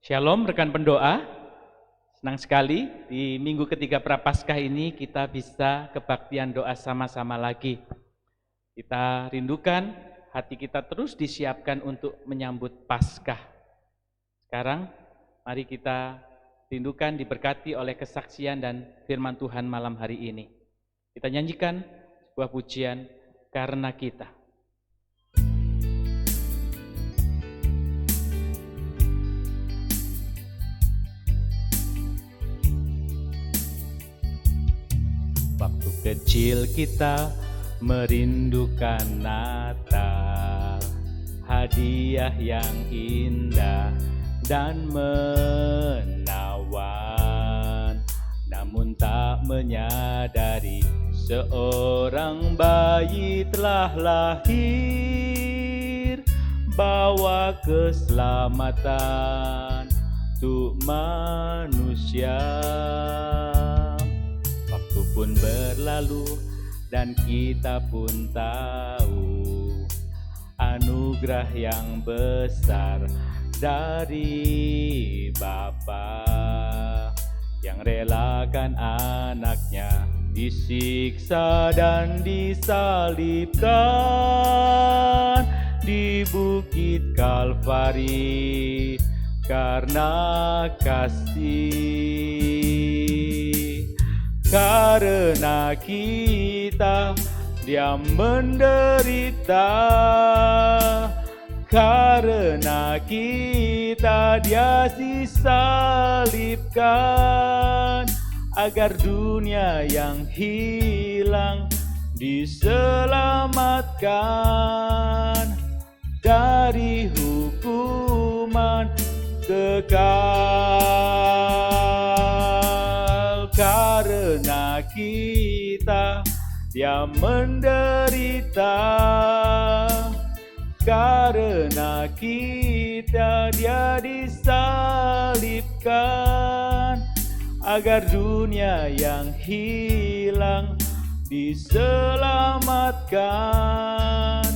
Shalom rekan pendoa, senang sekali di minggu ketiga Prapaskah ini kita bisa kebaktian doa sama-sama lagi. Kita rindukan hati kita terus disiapkan untuk menyambut Paskah. Sekarang mari kita rindukan diberkati oleh kesaksian dan firman Tuhan malam hari ini. Kita nyanyikan sebuah pujian Karena Kita. Waktu kecil kita merindukan Natal, hadiah yang indah dan menawan. Namun tak menyadari seorang bayi telah lahir, bawa keselamatan untuk manusia. Waktu pun berlalu dan kita pun tahu anugerah yang besar dari Bapa yang relakan anaknya disiksa dan disalibkan di Bukit Kalvari karena kasih. Karena kita Dia menderita, karena kita Dia disalibkan, agar dunia yang hilang diselamatkan dari hukuman kekal. Karena kita Dia menderita, karena kita Dia disalibkan, agar dunia yang hilang diselamatkan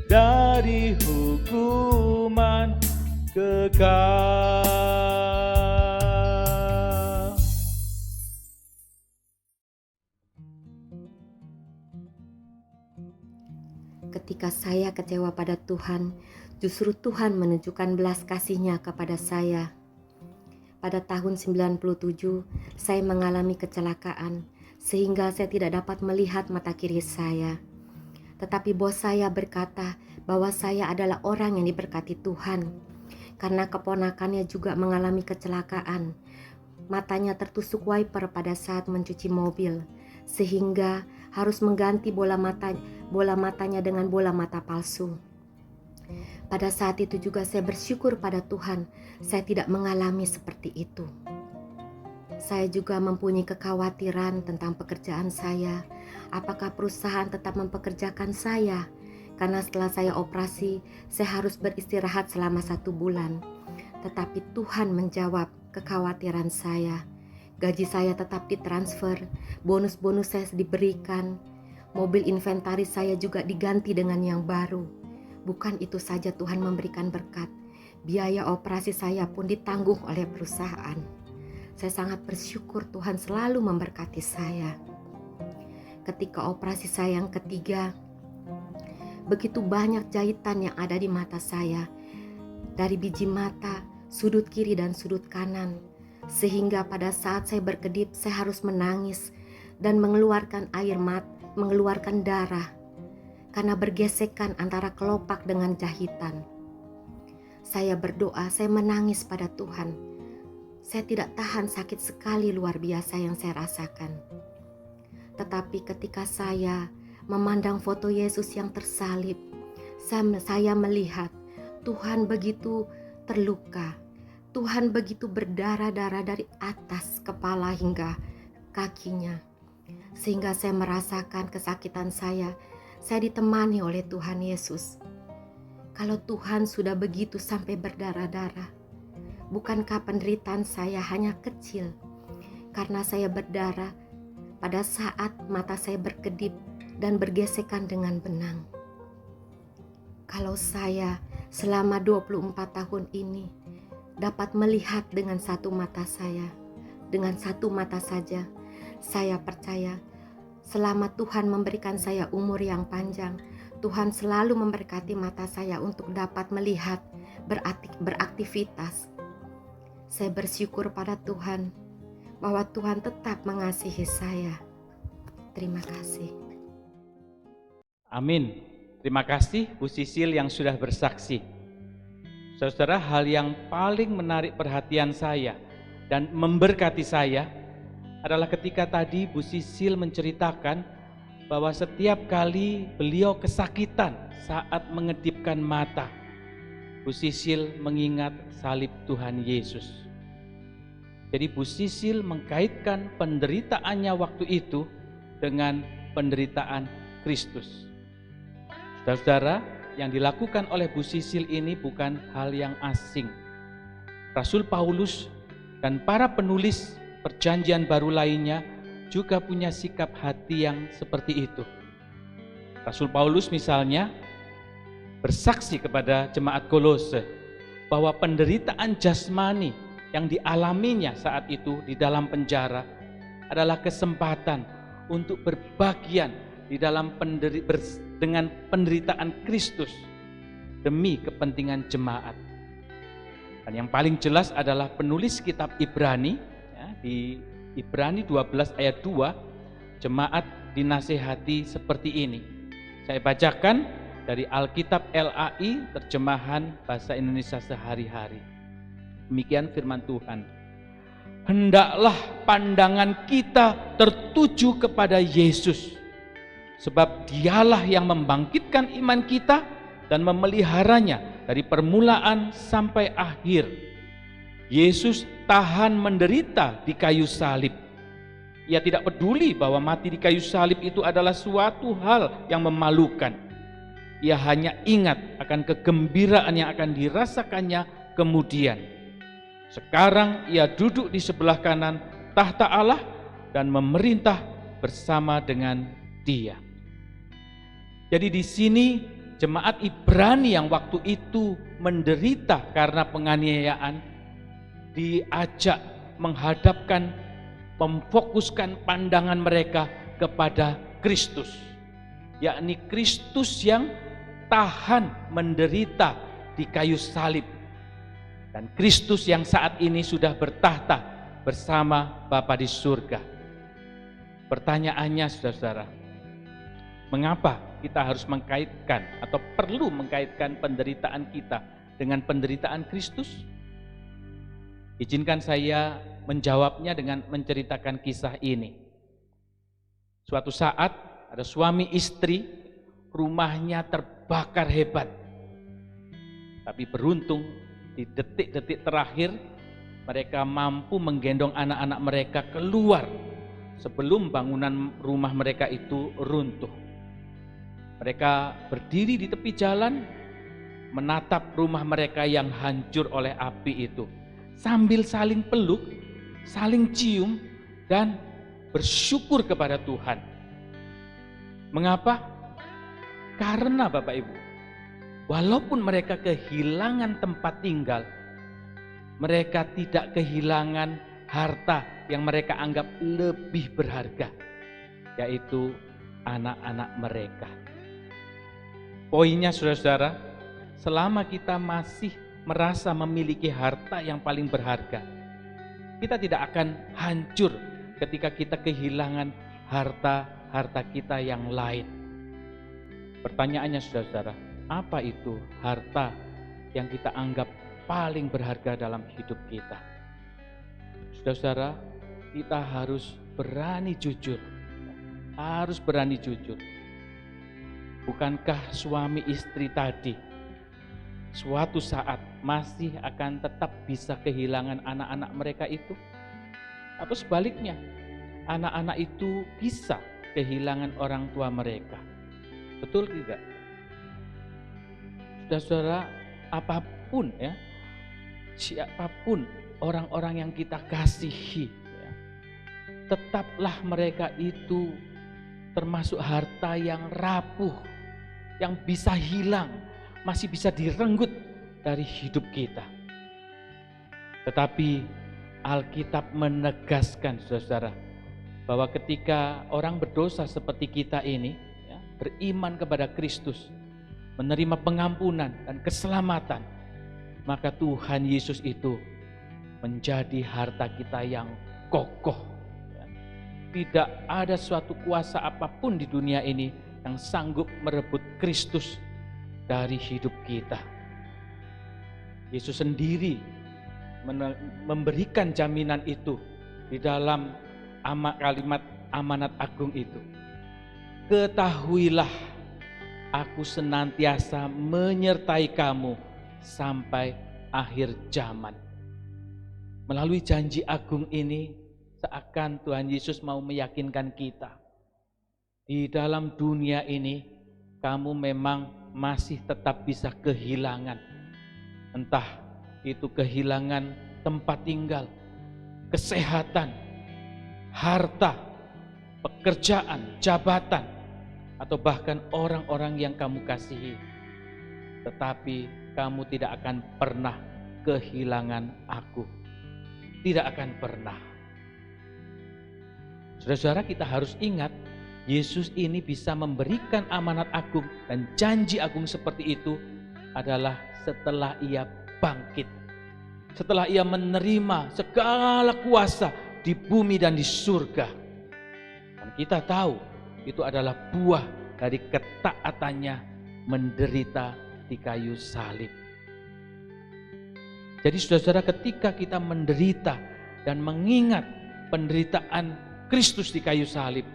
dari hukuman kekal. Ketika saya kecewa pada Tuhan, justru Tuhan menunjukkan belas kasih-Nya kepada saya. Pada tahun 97, saya mengalami kecelakaan, sehingga saya tidak dapat melihat mata kiri saya. Tetapi bos saya berkata bahwa saya adalah orang yang diberkati Tuhan, karena keponakannya juga mengalami kecelakaan. Matanya tertusuk wiper pada saat mencuci mobil, sehingga harus mengganti bola matanya dengan bola mata palsu. Pada saat itu juga saya bersyukur pada Tuhan, saya tidak mengalami seperti itu. Saya juga mempunyai kekhawatiran tentang pekerjaan saya. Apakah perusahaan tetap mempekerjakan saya? Karena setelah saya operasi, saya harus beristirahat selama 1 bulan. Tetapi Tuhan menjawab kekhawatiran saya. Gaji saya tetap ditransfer, bonus-bonus saya diberikan, mobil inventaris saya juga diganti dengan yang baru. Bukan itu saja Tuhan memberikan berkat, biaya operasi saya pun ditanggung oleh perusahaan. Saya sangat bersyukur Tuhan selalu memberkati saya. Ketika operasi saya yang ketiga, begitu banyak jahitan yang ada di mata saya, dari biji mata, sudut kiri dan sudut kanan, sehingga pada saat saya berkedip saya harus menangis dan mengeluarkan air mata, mengeluarkan darah karena bergesekan antara kelopak dengan jahitan. Saya berdoa, saya menangis pada Tuhan. Saya tidak tahan, sakit sekali luar biasa yang saya rasakan. Tetapi ketika saya memandang foto Yesus yang tersalib, saya melihat Tuhan begitu terluka. Tuhan begitu berdarah-darah dari atas kepala hingga kakinya. Sehingga saya merasakan kesakitan saya ditemani oleh Tuhan Yesus. Kalau Tuhan sudah begitu sampai berdarah-darah, bukankah penderitaan saya hanya kecil? Karena saya berdarah pada saat mata saya berkedip dan bergesekan dengan benang. Kalau saya selama 24 tahun ini dapat melihat dengan satu mata saya. Dengan satu mata saja, saya percaya selama Tuhan memberikan saya umur yang panjang, Tuhan selalu memberkati mata saya untuk dapat melihat, beraktivitas. Saya bersyukur pada Tuhan bahwa Tuhan tetap mengasihi saya. Terima kasih. Amin. Terima kasih Bu Sisil yang sudah bersaksi. Saudara, hal yang paling menarik perhatian saya dan memberkati saya adalah ketika tadi Bu Sisil menceritakan bahwa setiap kali beliau kesakitan saat mengedipkan mata, Bu Sisil mengingat salib Tuhan Yesus. Jadi Bu Sisil mengkaitkan penderitaannya waktu itu dengan penderitaan Kristus. Saudara, yang dilakukan oleh Bu Sisil ini bukan hal yang asing. Rasul Paulus dan para penulis Perjanjian Baru lainnya juga punya sikap hati yang seperti itu. Rasul Paulus misalnya bersaksi kepada jemaat Kolose bahwa penderitaan jasmani yang dialaminya saat itu di dalam penjara adalah kesempatan untuk berbagian di dalam dengan penderitaan Kristus demi kepentingan jemaat. Dan yang paling jelas adalah penulis kitab Ibrani, ya, di Ibrani 12 ayat 2, jemaat dinasehati seperti ini. Saya bacakan dari Alkitab LAI, terjemahan bahasa Indonesia sehari-hari. Demikian firman Tuhan. Hendaklah pandangan kita tertuju kepada Yesus, sebab Dialah yang membangkitkan iman kita dan memeliharanya dari permulaan sampai akhir. Yesus tahan menderita di kayu salib. Ia tidak peduli bahwa mati di kayu salib itu adalah suatu hal yang memalukan. Ia hanya ingat akan kegembiraan yang akan dirasakannya kemudian. Sekarang ia duduk di sebelah kanan tahta Allah dan memerintah bersama dengan Dia. Jadi di sini jemaat Ibrani yang waktu itu menderita karena penganiayaan diajak menghadapkan, memfokuskan pandangan mereka kepada Kristus, yakni Kristus yang tahan menderita di kayu salib, dan Kristus yang saat ini sudah bertahta bersama Bapa di surga. Pertanyaannya saudara-saudara, mengapa kita harus mengkaitkan atau perlu mengkaitkan penderitaan kita dengan penderitaan Kristus? Izinkan saya menjawabnya dengan menceritakan kisah ini. Suatu saat ada suami istri, rumahnya terbakar hebat. Tapi beruntung di detik-detik terakhir mereka mampu menggendong anak-anak mereka keluar sebelum bangunan rumah mereka itu runtuh. Mereka berdiri di tepi jalan menatap rumah mereka yang hancur oleh api itu, sambil saling peluk, saling cium, dan bersyukur kepada Tuhan. Mengapa? Karena Bapak Ibu, walaupun mereka kehilangan tempat tinggal, mereka tidak kehilangan harta yang mereka anggap lebih berharga, yaitu anak-anak mereka. Poinnya saudara-saudara, selama kita masih merasa memiliki harta yang paling berharga, kita tidak akan hancur ketika kita kehilangan harta-harta kita yang lain. Pertanyaannya saudara-saudara, apa itu harta yang kita anggap paling berharga dalam hidup kita? Saudara-saudara, kita harus berani jujur. Harus berani jujur. Bukankah suami istri tadi suatu saat masih akan tetap bisa kehilangan anak-anak mereka itu? Atau sebaliknya, anak-anak itu bisa kehilangan orang tua mereka? Betul tidak? Saudara-saudara, apapun ya, siapapun orang-orang yang kita kasihi ya, tetaplah mereka itu termasuk harta yang rapuh, yang bisa hilang, masih bisa direnggut dari hidup kita. Tetapi Alkitab menegaskan, saudara, bahwa ketika orang berdosa seperti kita ini, ya, beriman kepada Kristus, menerima pengampunan dan keselamatan, maka Tuhan Yesus itu menjadi harta kita yang kokoh. Ya. Tidak ada suatu kuasa apapun di dunia ini yang sanggup merebut Kristus dari hidup kita. Yesus sendiri memberikan jaminan itu di dalam kalimat amanat agung itu. Ketahuilah, aku senantiasa menyertai kamu sampai akhir zaman. Melalui janji agung ini, seakan Tuhan Yesus mau meyakinkan kita, di dalam dunia ini kamu memang masih tetap bisa kehilangan. Entah itu kehilangan tempat tinggal, kesehatan, harta, pekerjaan, jabatan, atau bahkan orang-orang yang kamu kasihi. Tetapi kamu tidak akan pernah kehilangan aku. Tidak akan pernah. Saudara-saudara, kita harus ingat, Yesus ini bisa memberikan amanat agung dan janji agung seperti itu adalah setelah ia bangkit. Setelah ia menerima segala kuasa di bumi dan di surga. Dan kita tahu itu adalah buah dari ketaatannya menderita di kayu salib. Jadi saudara-saudara, ketika kita menderita dan mengingat penderitaan Kristus di kayu salib,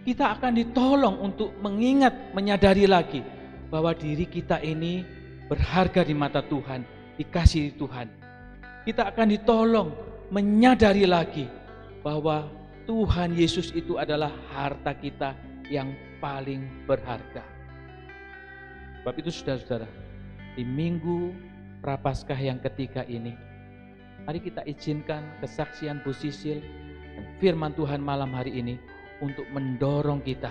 kita akan ditolong untuk mengingat, menyadari lagi bahwa diri kita ini berharga di mata Tuhan, dikasihi Tuhan. Kita akan ditolong menyadari lagi bahwa Tuhan Yesus itu adalah harta kita yang paling berharga. Sebab itu saudara-saudara, di minggu Prapaskah yang ketiga ini, mari kita izinkan kesaksian Bu Sisil dan firman Tuhan malam hari ini untuk mendorong kita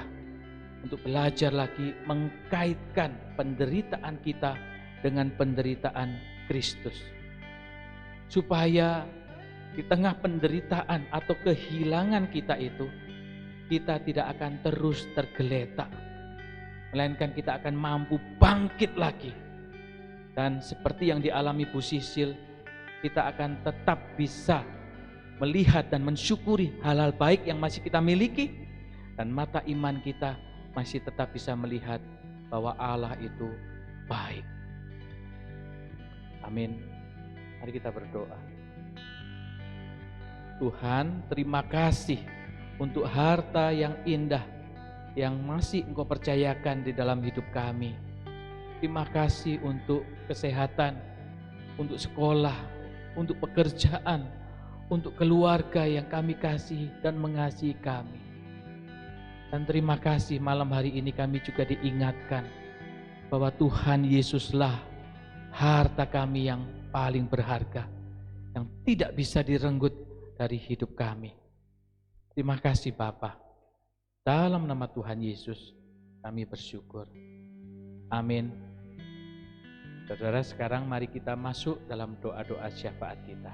untuk belajar lagi mengkaitkan penderitaan kita dengan penderitaan Kristus. Supaya di tengah penderitaan atau kehilangan kita itu, kita tidak akan terus tergeletak, melainkan kita akan mampu bangkit lagi. Dan seperti yang dialami Bu Sisil, kita akan tetap bisa melihat dan mensyukuri hal-hal baik yang masih kita miliki, dan mata iman kita masih tetap bisa melihat bahwa Allah itu baik. Amin. Mari kita berdoa. Tuhan, terima kasih untuk harta yang indah yang masih Engkau percayakan di dalam hidup kami. Terima kasih untuk kesehatan, untuk sekolah, untuk pekerjaan, untuk keluarga yang kami kasih dan mengasihi kami. Dan terima kasih malam hari ini kami juga diingatkan bahwa Tuhan Yesuslah harta kami yang paling berharga, yang tidak bisa direnggut dari hidup kami. Terima kasih Bapa. Dalam nama Tuhan Yesus kami bersyukur. Amin. Saudara, sekarang mari kita masuk dalam doa-doa syafaat kita.